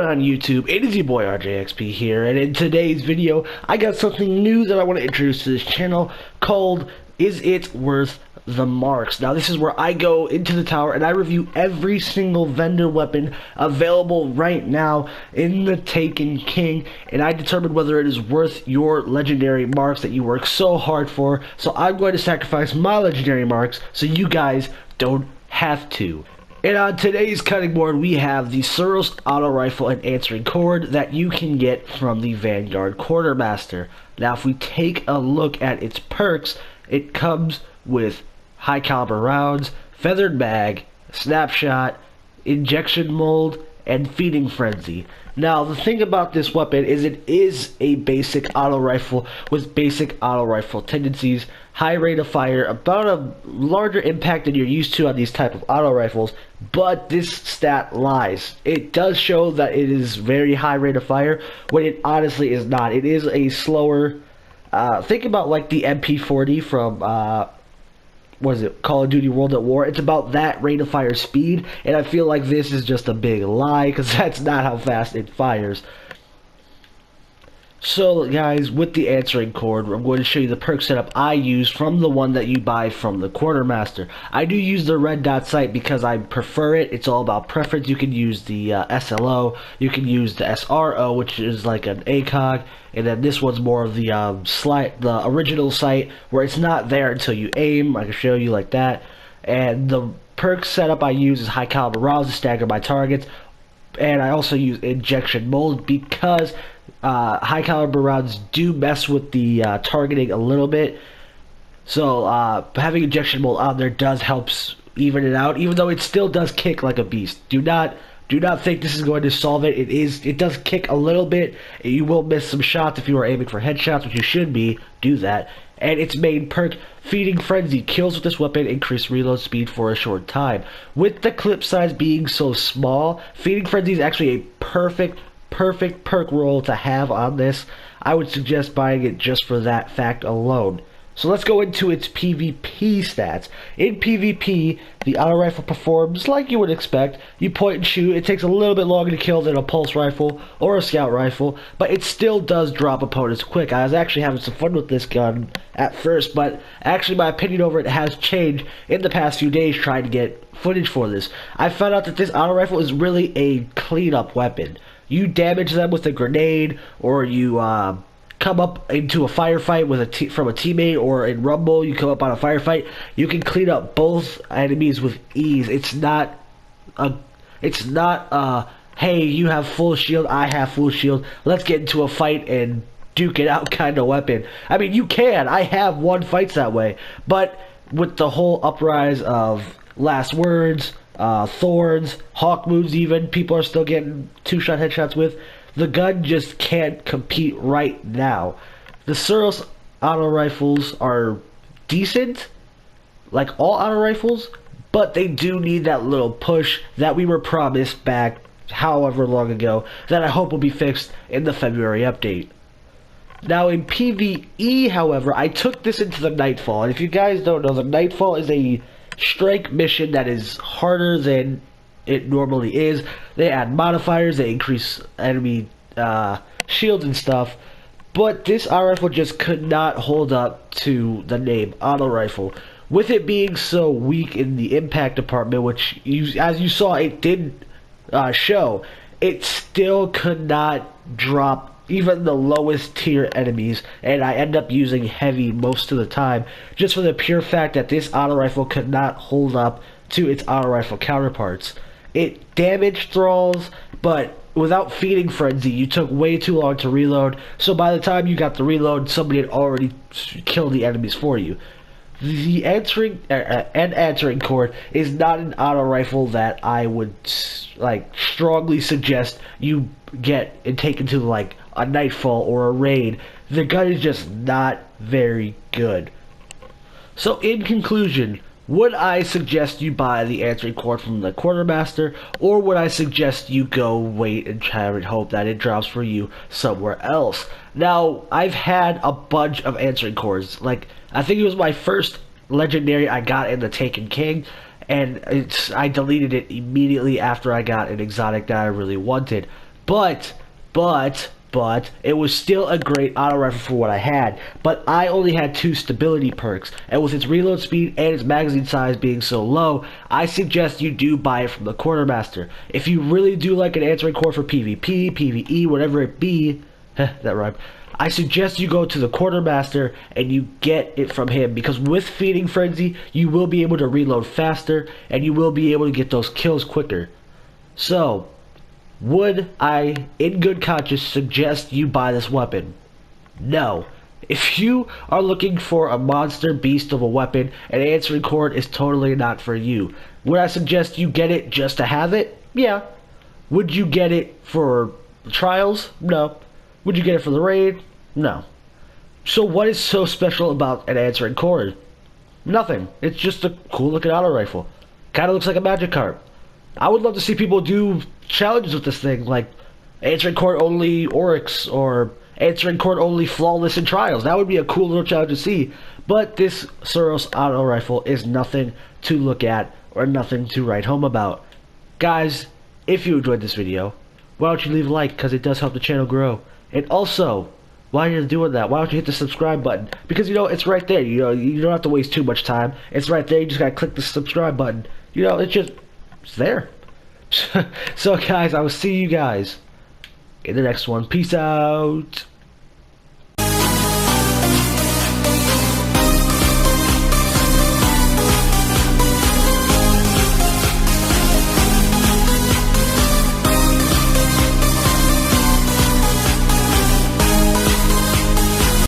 on YouTube? It is your boy RJXP here, and in today's video, I got something new that I want to introduce to this channel called Is It Worth the Marks? Now, this is where I go into the tower and I review every single vendor weapon available right now in the Taken King, and I determine whether it is worth your legendary marks that you work so hard for. So I'm going to sacrifice my legendary marks so you guys don't have to. And on today's cutting board, we have the Suros Auto Rifle and Answering Cord that you can get from the Vanguard Quartermaster. Now, if we take a look at its perks, it comes with high caliber rounds, feathered mag, snapshot, injection mold, and feeding frenzy. Now, the thing about this weapon is it is a basic auto rifle with basic auto rifle tendencies, high rate of fire, about a larger impact than you're used to on these type of auto rifles, but this stat lies. It does show that it is very high rate of fire when it honestly is not. It is a slower, think about like the MP40 from what is it, Call of Duty World at War. It's about that rate of fire speed, and I feel like this is just a big lie because that's not how fast it fires. So guys, with the Answering Cord, I'm going to show you the perk setup I use from the one that you buy from the Quartermaster. I do use the red dot sight because I prefer it. It's all about preference. You can use the SLO, you can use the SRO, which is like an ACOG, and then this one's more of the the original sight where it's not there until you aim. I can show you like that. And the perk setup I use is high caliber rounds to stagger my targets, and I also use injection mold because high caliber rounds do mess with the targeting a little bit. So having injection mold on there does helps even it out, even though it still does kick like a beast. Do not think this is going to solve it. It does kick a little bit. You will miss some shots if you are aiming for headshots, which you should be. Do that. And its main perk, Feeding Frenzy, kills with this weapon increase reload speed for a short time. With the clip size being so small, Feeding Frenzy is actually a perfect perk roll to have on this. I would suggest buying it just for that fact alone. So let's go into its PvP stats. In PvP, the auto rifle performs like you would expect. You point and shoot. It takes a little bit longer to kill than a pulse rifle or a scout rifle, but it still does drop opponents quick. I was actually having some fun with this gun at first, but actually my opinion over it has changed in the past few days trying to get footage for this. I found out that this auto rifle is really a cleanup weapon. You damage them with a grenade, or you come up into a firefight with from a teammate, or in Rumble you come up on a firefight. You can clean up both enemies with ease. It's not hey, you have full shield, I have full shield, let's get into a fight and duke it out kind of weapon. I mean, you can. I have won fights that way, but with the whole uprise of Last Words, Thorns, Hawk moves, even people are still getting two-shot headshots with. The gun just can't compete right now. The Suros auto rifles are decent, like all auto rifles, but they do need that little push that we were promised back however long ago that I hope will be fixed in the February update. Now in PvE, however, I took this into the Nightfall, and if you guys don't know, the Nightfall is a strike mission that is harder than it normally is. They add modifiers, they increase enemy shields and stuff, but this auto rifle just could not hold up to the name auto rifle. With it being so weak in the impact department, which as you saw it did show, it still could not drop even the lowest tier enemies, and I end up using heavy most of the time just for the pure fact that this auto rifle could not hold up to its auto rifle counterparts. It damaged thralls, but without Feeding Frenzy you took way too long to reload, so by the time you got the reload somebody had already killed the enemies for you. The Answering Cord is not an auto rifle that I would like strongly suggest you get and take into like a Nightfall or a raid. The gun is just not very good. So in conclusion, would I suggest you buy the Answering Cord from the Quartermaster, or would I suggest you go wait and try and hope that it drops for you somewhere else? Now, I've had a bunch of Answering Cords. Like, I think it was my first legendary I got in the Taken King, and I deleted it immediately after I got an exotic that I really wanted. But it was still a great auto rifle for what I had. But I only had 2 stability perks, and with its reload speed and its magazine size being so low, I suggest you do buy it from the Quartermaster. If you really do like an answering cord for PvP, PvE, whatever it be, that rhyme, I suggest you go to the Quartermaster and you get it from him, because with Feeding Frenzy, you will be able to reload faster, and you will be able to get those kills quicker. So, would I, in good conscience, suggest you buy this weapon? No. If you are looking for a monster beast of a weapon, an answering cord is totally not for you. Would I suggest you get it just to have it? Yeah. Would you get it for trials? No. Would you get it for the raid? No. So what is so special about an answering cord? Nothing. It's just a cool looking auto rifle. Kinda looks like a Magikarp. I would love to see people do challenges with this thing, like answering cord only Oryx, or answering cord only Flawless in trials. That would be a cool little challenge to see. But this Suros auto rifle is nothing to look at or nothing to write home about. Guys, if you enjoyed this video, why don't you leave a like, because it does help the channel grow. And also, while you're doing that, why don't you hit the subscribe button? Because, it's right there. You don't have to waste too much time. It's right there. You just gotta click the subscribe button. It's there. So guys, I will see you guys in the next one. Peace out.